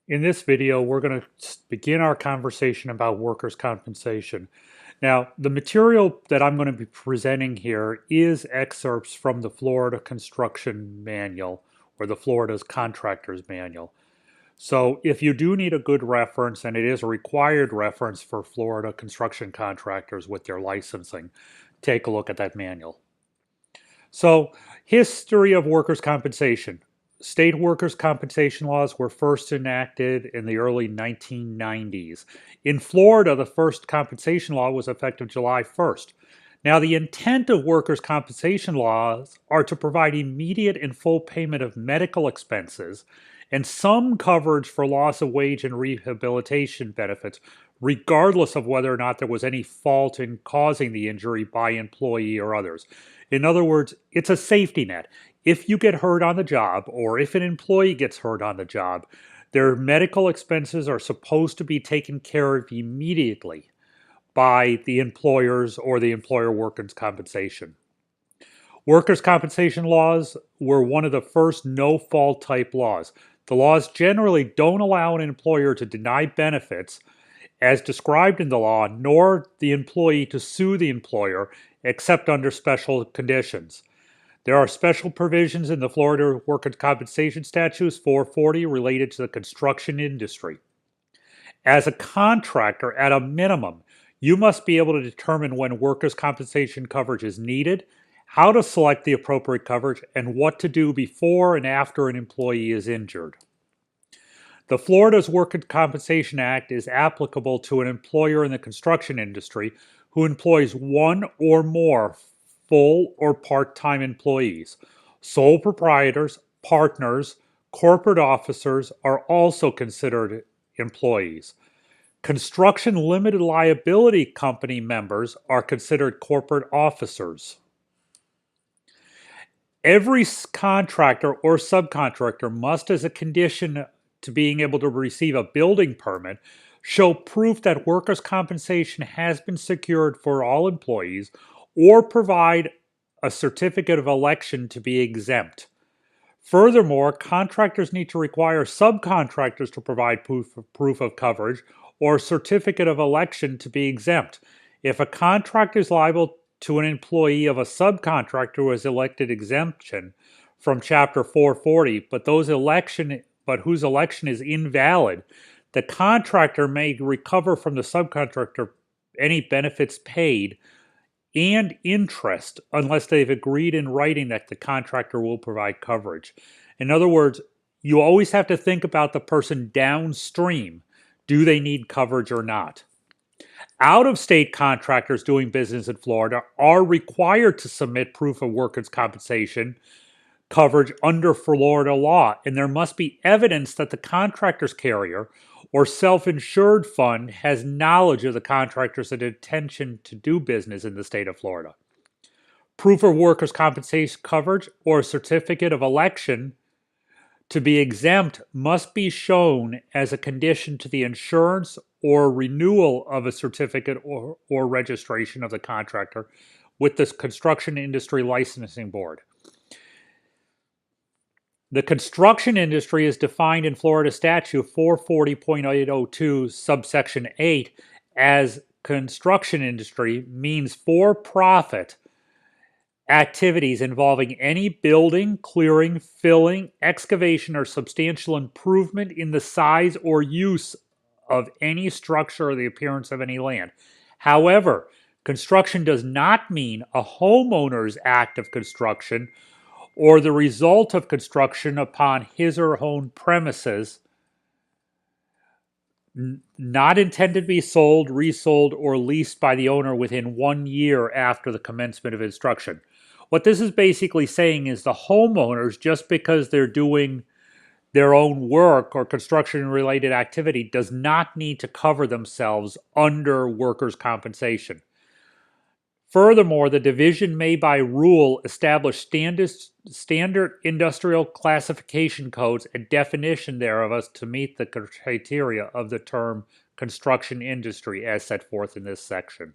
In this video, we're going to begin our conversation about workers' compensation. Now, the material that I'm going to be presenting here is excerpts from the Florida Construction Manual or the Florida's Contractors Manual. So if you do need a good reference, and it is a required reference for Florida construction contractors with their licensing, take a look at that manual. So, history of workers' compensation. State workers' compensation laws were first enacted in the early 1990s. In Florida, the first compensation law was effective July 1st. Now, the intent of workers' compensation laws are to provide immediate and full payment of medical expenses and some coverage for loss of wage and rehabilitation benefits, regardless of whether or not there was any fault in causing the injury by employee or others. In other words, it's a safety net. If you get hurt on the job, or if an employee gets hurt on the job, their medical expenses are supposed to be taken care of immediately by the employers or the employer workers' compensation. Workers' compensation laws were one of the first no-fault type laws. The laws generally don't allow an employer to deny benefits as described in the law, nor the employee to sue the employer except under special conditions. There are special provisions in the Florida Workers' Compensation Statutes 440 related to the construction industry. As a contractor, at a minimum, you must be able to determine when workers' compensation coverage is needed, how to select the appropriate coverage, and what to do before and after an employee is injured. The Florida's Workers' Compensation Act is applicable to an employer in the construction industry who employs one or more full or part-time employees. Sole proprietors, partners, corporate officers are also considered employees. Construction limited liability company members are considered corporate officers. Every contractor or subcontractor must, as a condition to being able to receive a building permit, show proof that workers' compensation has been secured for all employees or provide a certificate of election to be exempt. Furthermore, contractors need to require subcontractors to provide proof of coverage or certificate of election to be exempt. If a contractor is liable to an employee of a subcontractor who has elected exemption from Chapter 440, but whose election is invalid, the contractor may recover from the subcontractor any benefits paid and interest unless they've agreed in writing that the contractor will provide coverage. In other words, you always have to think about the person downstream. Do they need coverage or not? Out-of-state contractors doing business in Florida are required to submit proof of workers' compensation coverage under Florida law, and there must be evidence that the contractor's carrier or self-insured fund has knowledge of the contractor's intention to do business in the state of Florida. Proof of workers' compensation coverage or a certificate of election to be exempt must be shown as a condition to the insurance or renewal of a certificate or registration of the contractor with the Construction Industry Licensing Board. The construction industry is defined in Florida Statute 440.802, subsection 8, as construction industry means for-profit activities involving any building, clearing, filling, excavation, or substantial improvement in the size or use of any structure or the appearance of any land. However, construction does not mean a homeowner's act of construction or the result of construction upon his or her own premises, not intended to be sold, resold, or leased by the owner within 1 year after the commencement of construction. What this is basically saying is the homeowners, just because they're doing their own work or construction-related activity, does not need to cover themselves under workers' compensation. Furthermore, the division may by rule establish standard industrial classification codes and definition thereof as to meet the criteria of the term construction industry as set forth in this section.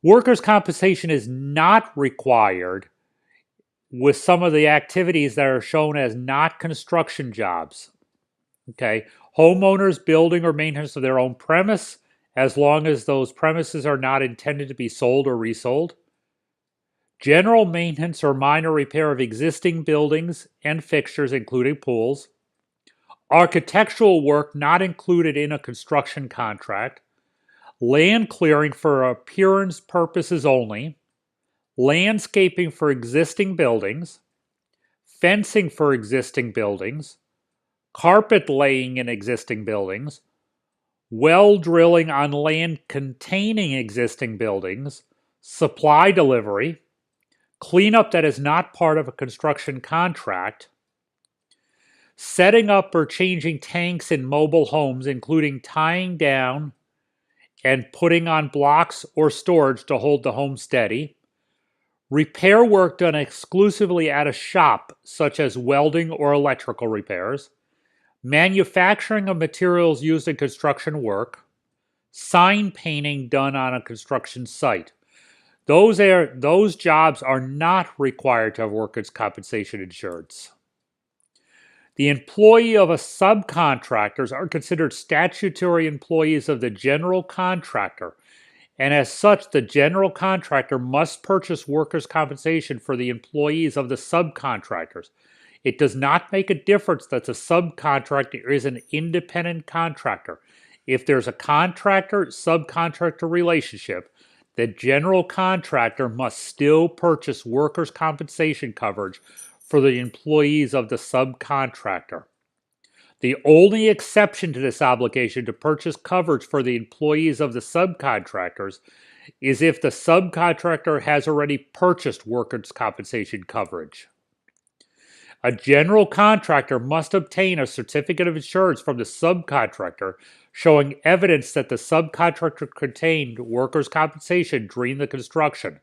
Workers' compensation is not required with some of the activities that are shown as not construction jobs. Okay, homeowners building or maintenance of their own premise, as long as those premises are not intended to be sold or resold. General maintenance or minor repair of existing buildings and fixtures, including pools. Architectural work not included in a construction contract. Land clearing for appearance purposes only. Landscaping for existing buildings. Fencing for existing buildings. Carpet laying in existing buildings. Well drilling on land containing existing buildings. Supply delivery. Cleanup that is not part of a construction contract. Setting up or changing tanks in mobile homes, including tying down and putting on blocks or storage to hold the home steady. Repair work done exclusively at a shop, such as welding or electrical repairs. Manufacturing of materials used in construction work. Sign painting done on a construction site. Those jobs are not required to have workers' compensation insurance. The employee of a subcontractor are considered statutory employees of the general contractor, and as such, the general contractor must purchase workers' compensation for the employees of the subcontractors. It does not make a difference that the subcontractor is an independent contractor. If there's a contractor-subcontractor relationship, the general contractor must still purchase workers' compensation coverage for the employees of the subcontractor. The only exception to this obligation to purchase coverage for the employees of the subcontractors is if the subcontractor has already purchased workers' compensation coverage. A general contractor must obtain a certificate of insurance from the subcontractor showing evidence that the subcontractor obtained workers' compensation during the construction.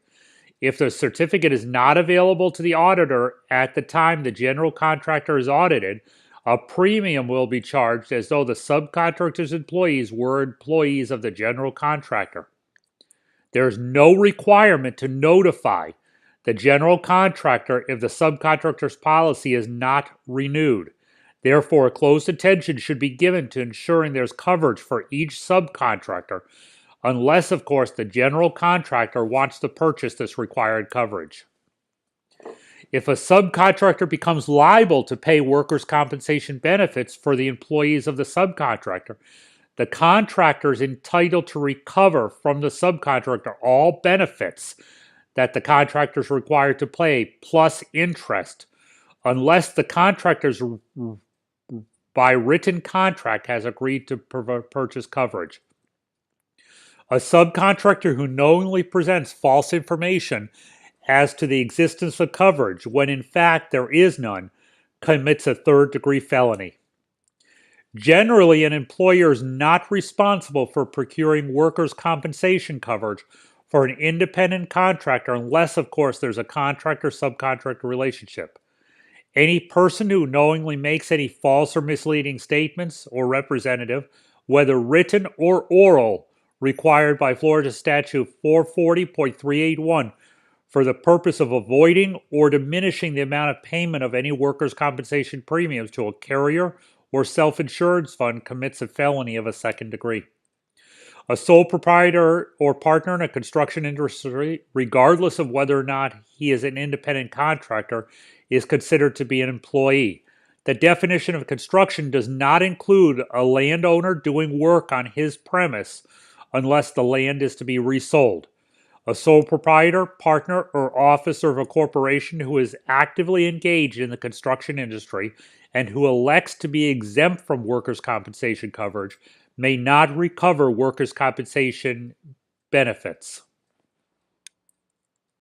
If the certificate is not available to the auditor at the time the general contractor is audited, a premium will be charged as though the subcontractor's employees were employees of the general contractor. There is no requirement to notify the general contractor if the subcontractor's policy is not renewed. Therefore, close attention should be given to ensuring there's coverage for each subcontractor, unless, of course, the general contractor wants to purchase this required coverage. If a subcontractor becomes liable to pay workers' compensation benefits for the employees of the subcontractor, the contractor is entitled to recover from the subcontractor all benefits that the contractor is required to pay, plus interest, unless the contractor by written contract has agreed to purchase coverage. A subcontractor who knowingly presents false information as to the existence of coverage when in fact there is none commits a third-degree felony. Generally, an employer is not responsible for procuring workers' compensation coverage for an independent contractor unless, of course, there's a contractor-subcontractor relationship. Any person who knowingly makes any false or misleading statements or representative, whether written or oral, required by Florida Statute 440.381 for the purpose of avoiding or diminishing the amount of payment of any workers' compensation premiums to a carrier or self-insurance fund commits a felony of a second degree. A sole proprietor or partner in a construction industry, regardless of whether or not he is an independent contractor, is considered to be an employee. The definition of construction does not include a landowner doing work on his premise unless the land is to be resold. A sole proprietor, partner, or officer of a corporation who is actively engaged in the construction industry and who elects to be exempt from workers' compensation coverage may not recover workers' compensation benefits.